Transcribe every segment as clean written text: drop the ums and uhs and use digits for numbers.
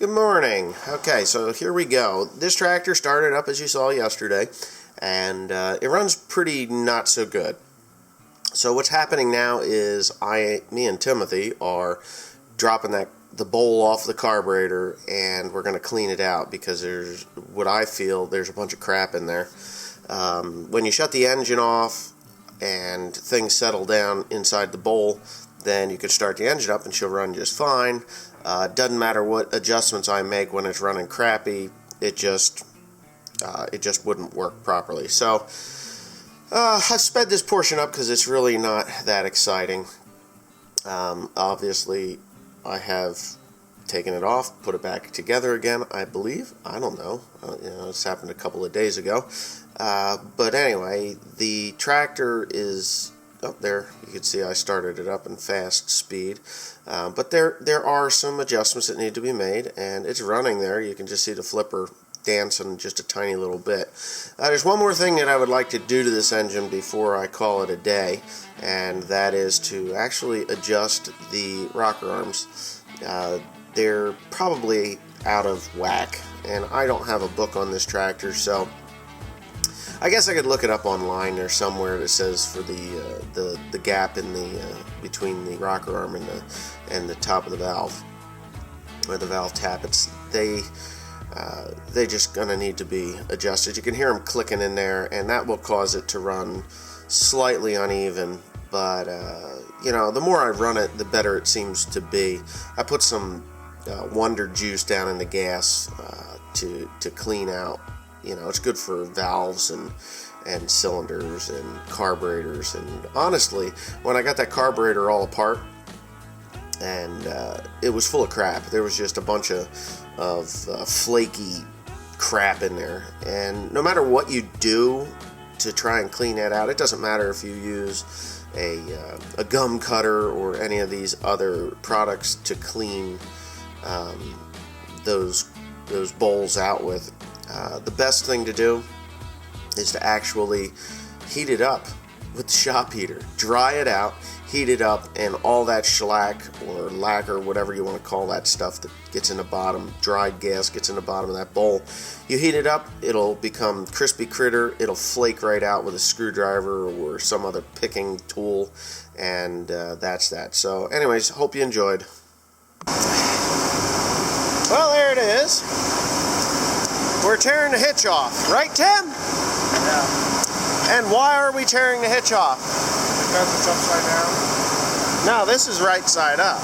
Good morning. Okay, so here we go. This tractor started up as you saw yesterday, and it runs pretty not so good. So what's happening now is me and Timothy are dropping the bowl off the carburetor, and we're going to clean it out because there's a bunch of crap in there. When you shut the engine off and things settle down inside the bowl, then you could start the engine up and she'll run just fine. Doesn't matter what adjustments I make when it's running crappy, it just wouldn't work properly. So I've sped this portion up because it's really not that exciting. Obviously, I have taken it off, put it back together again, I believe. I don't know. This happened a couple of days ago. But anyway, the tractor is up there. You can see I started it up in fast speed. But there are some adjustments that need to be made, and it's running there. You can just see the flipper dancing just a tiny little bit. There's one more thing that I would like to do to this engine before I call it a day, and that is to actually adjust the rocker arms. They're probably out of whack, and I don't have a book on this tractor, so I guess I could look it up online or somewhere that says for the gap in between the rocker arm and the top of the valve, or the valve tap. They just gonna need to be adjusted. You can hear them clicking in there, and that will cause it to run slightly uneven. But the more I run it, the better it seems to be. I put some Wonder Juice down in the gas to clean out. It's good for valves and cylinders and carburetors. And honestly, when I got that carburetor all apart, and it was full of crap. There was just a bunch of flaky crap in there. And no matter what you do to try and clean that out, it doesn't matter if you use a gum cutter or any of these other products to clean those bowls out with. The best thing to do is to actually heat it up with the shop heater. Dry it out, heat it up, and all that shellac or lacquer, whatever you want to call that stuff that gets in the bottom, dried gas gets in the bottom of that bowl. You heat it up, it'll become crispy critter. It'll flake right out with a screwdriver or some other picking tool, and that's that. So anyways, hope you enjoyed. Well, there it is. We're tearing the hitch off, right, Tim? Yeah. And why are we tearing the hitch off? Because it's upside down. No, this is right side up.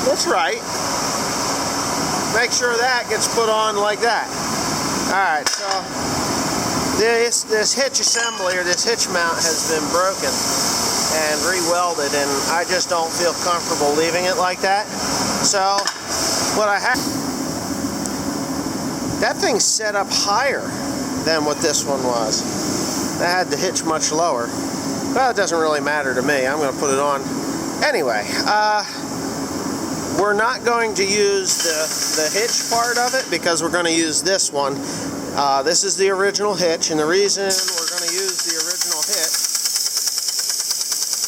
That's right. Make sure that gets put on like that. Alright, so this hitch assembly, or this hitch mount, has been broken and re-welded, and I just don't feel comfortable leaving it like that. So what I have, that thing's set up higher than what this one was. That had the hitch much lower. Well, it doesn't really matter to me. I'm going to put it on. Anyway, we're not going to use the hitch part of it because we're going to use this one. This is the original hitch, and the reason we're going to use the original hitch,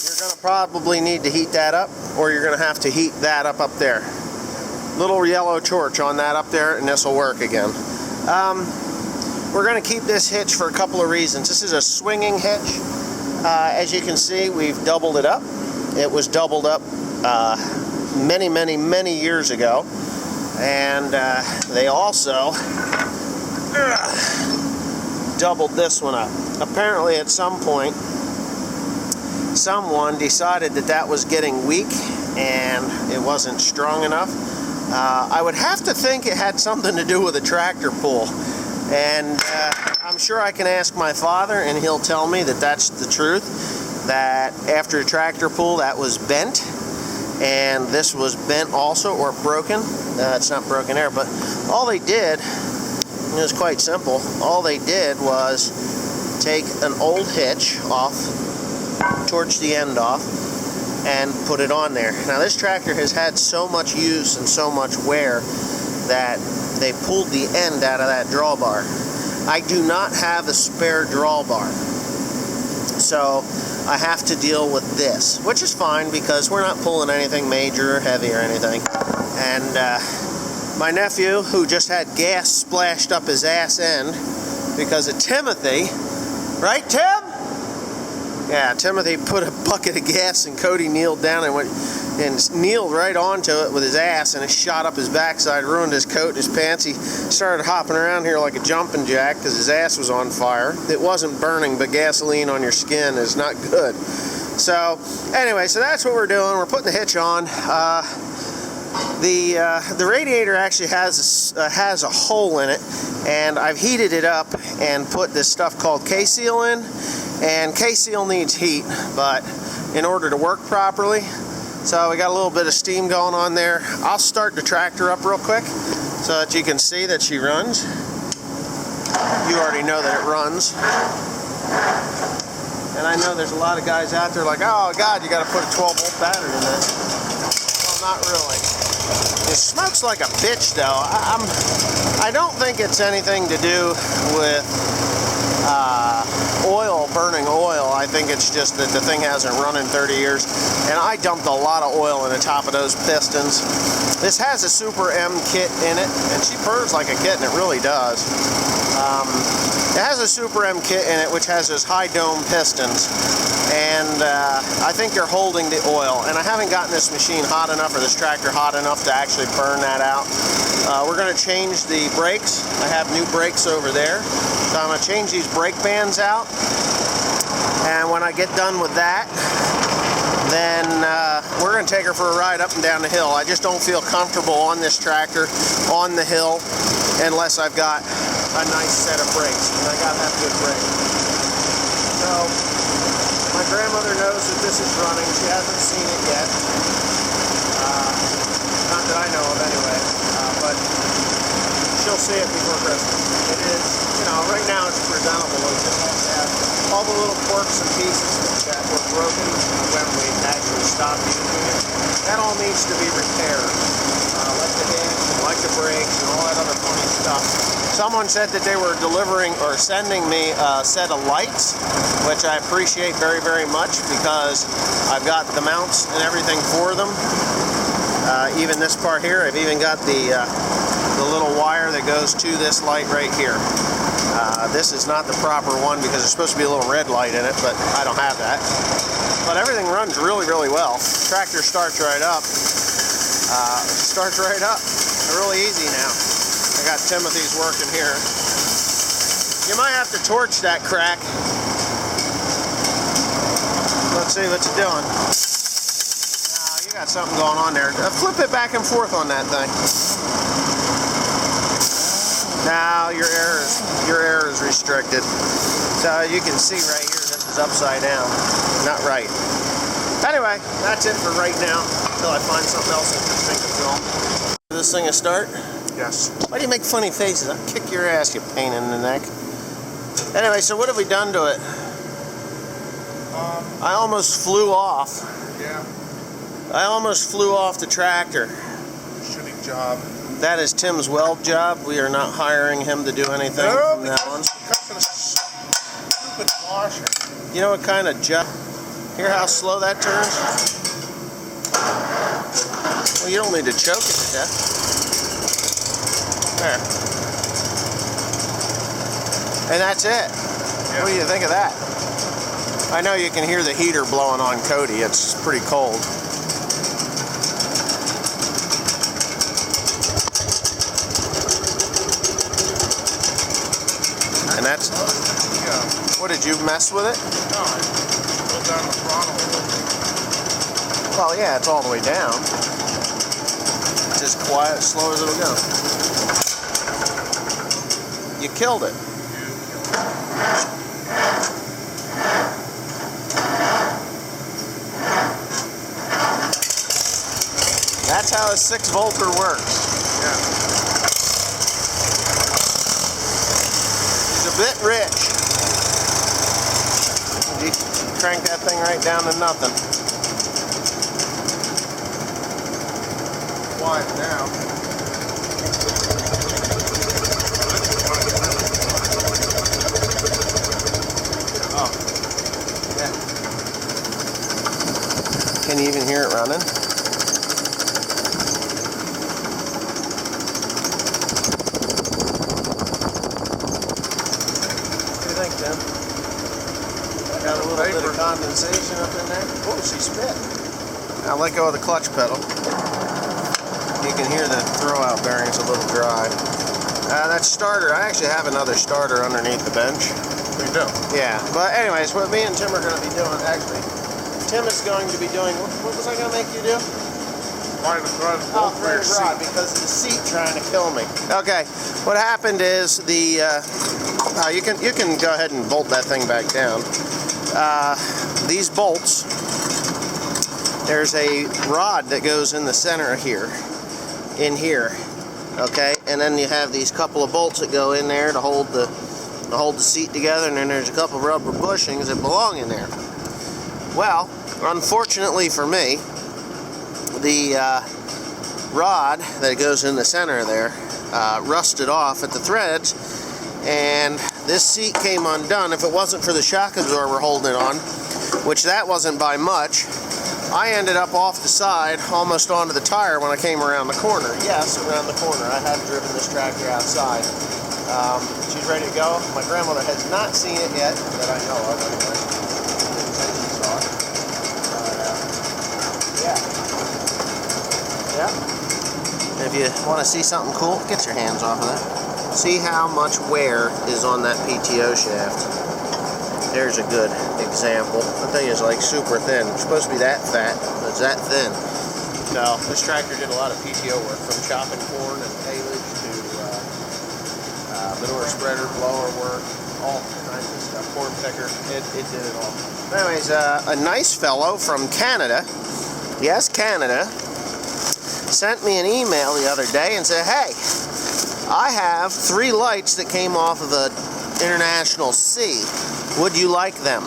you're going to probably need to heat that up, or you're going to have to heat that up there. Little yellow torch on that up there, and this will work again. We're going to keep this hitch for a couple of reasons. This is a swinging hitch. As you can see, we've doubled it up. It was doubled up many years ago, and they also doubled this one up. Apparently at some point someone decided that was getting weak and it wasn't strong enough. I would have to think it had something to do with a tractor pull, and I'm sure I can ask my father and he'll tell me that that's the truth, that after a tractor pull that was bent, and this was bent also, or broken. It's not broken there, but all they did, it was quite simple, all they did was take an old hitch off, torch the end off, and put it on there. Now this tractor has had so much use and so much wear that they pulled the end out of that drawbar. I do not have a spare drawbar, so I have to deal with this, which is fine because we're not pulling anything major or heavy or anything. And my nephew, who just had gas splashed up his ass end because of Timothy, right, Tim? Yeah, Timothy put a bucket of gas and Cody kneeled down and kneeled right onto it with his ass, and it shot up his backside, ruined his coat and his pants. He started hopping around here like a jumping jack because his ass was on fire. It wasn't burning, but gasoline on your skin is not good. So anyway, so that's what we're doing. We're putting the hitch on. The radiator actually has a hole in it, and I've heated it up and put this stuff called K-Seal in. And K-Seal needs heat, but in order to work properly, so we got a little bit of steam going on there. I'll start the tractor up real quick so that you can see that she runs. You already know that it runs. And I know there's a lot of guys out there like, oh God, you got to put a 12-volt battery in that. Well, not really. It smokes like a bitch, though. I don't think it's anything to do with burning oil. I think it's just that the thing hasn't run in 30 years, and I dumped a lot of oil in the top of those pistons. This has a Super M kit in it, and she purrs like a kitten. It really does. It has a Super M kit in it, which has those high dome pistons, and I think they're holding the oil, and I haven't gotten this machine hot enough, or this tractor hot enough to actually burn that out. We're going to change the brakes. I have new brakes over there, so I'm going to change these brake bands out, and when I get done with that, then we're going to take her for a ride up and down the hill. I just don't feel comfortable on this tractor on the hill unless I've got a nice set of brakes, and I got to have good brakes. So my grandmother knows that this is running. She hasn't seen it yet. Not that I know of anyway, but she'll see it before Christmas. It is, you know, right now it's presentable. It just has to have all the little quirks and pieces that were broken when we actually stopped using it. That all needs to be repaired. Like the hinge, like the brakes, and all that other funny stuff. Someone said that they were delivering or sending me a set of lights, which I appreciate very, very much because I've got the mounts and everything for them. Even this part here, I've even got the little wire that goes to this light right here. This is not the proper one because there's supposed to be a little red light in it, but I don't have that. But everything runs really, really well. Tractor starts right up. Really easy now. I got Timothy's working here. You might have to torch that crack. Let's see what you're doing. You got something going on there. Flip it back and forth on that thing. Now your air is restricted. So you can see right here, this is upside down. Not right. Anyway, that's it for right now until I find something else interesting to film. This thing a start? Yes. Why do you make funny faces? I'll kick your ass, you pain in the neck. Anyway, so what have we done to it? I almost flew off. Yeah. I almost flew off the tractor. Shitty job. That is Tim's weld job. We are not hiring him to do anything from now on. Because of the stupid washer. You know what kind of job? Hear how slow that turns? Well, you don't need to choke it to death. There. And that's it. Yeah. What do you think of that? I know you can hear the heater blowing on Cody. It's pretty cold. And that's... Yeah. What, did you mess with it? No, I pulled down the throttle a little bit. Well, yeah, it's all the way down. It's as quiet, as slow as it'll go. You killed it. That's how a 6-volter works. Yeah. He's a bit rich. You crank that thing right down to nothing. Quiet now. Oh. Yeah. running. What do you think, Tim? Got a little bit of condensation up in there. Oh, she spit. Now let go of the clutch pedal. You can hear the throwout bearing's a little dry. That starter, I actually have another starter underneath the bench. We do. Yeah, but anyways, what me and Tim are going to be doing, actually, Tim is going to be doing, what was I going to make you do? Why the front Oh, very broad, because of the seat trying to kill me. Okay, what happened is the, you can go ahead and bolt that thing back down. These bolts, there's a rod that goes in the center here, in here, okay, and then you have these couple of bolts that go in there to hold the seat together, and then there's a couple of rubber bushings that belong in there. Well, unfortunately for me, the rod that goes in the center there rusted off at the threads, and this seat came undone. If it wasn't for the shock absorber holding it on, which that wasn't by much, I ended up off the side, almost onto the tire when I came around the corner. Yes, around the corner. I had driven this tractor outside. She's ready to go. My grandmother has not seen it yet, that I know of anyway. Yeah. If you want to see something cool, get your hands off of that. See how much wear is on that PTO shaft. There's a good example. The thing is like super thin. It's supposed to be that fat, but it's that thin. So this tractor did a lot of PTO work, from chopping corn and haylage to manure spreader, blower work, all kinds of stuff. Corn picker, it did it all. Anyways, a nice fellow from Canada, yes, Canada, sent me an email the other day and said, hey, I have 3 lights that came off of the International Sea. Would you like them?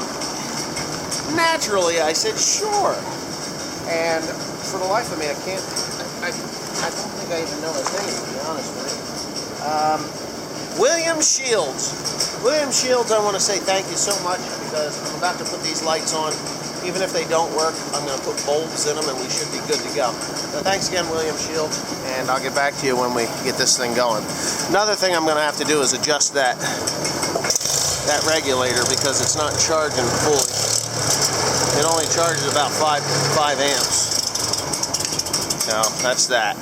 Naturally, I said, sure. And for the life of me, I don't think I even know his name, to be honest with you. William Shields. William Shields, I want to say thank you so much, because I'm about to put these lights on. Even if they don't work, I'm going to put bulbs in them and we should be good to go. So thanks again, William Shields, and I'll get back to you when we get this thing going. Another thing I'm going to have to do is adjust that regulator, because it's not charging fully. It only charges about 5 amps. So that's that.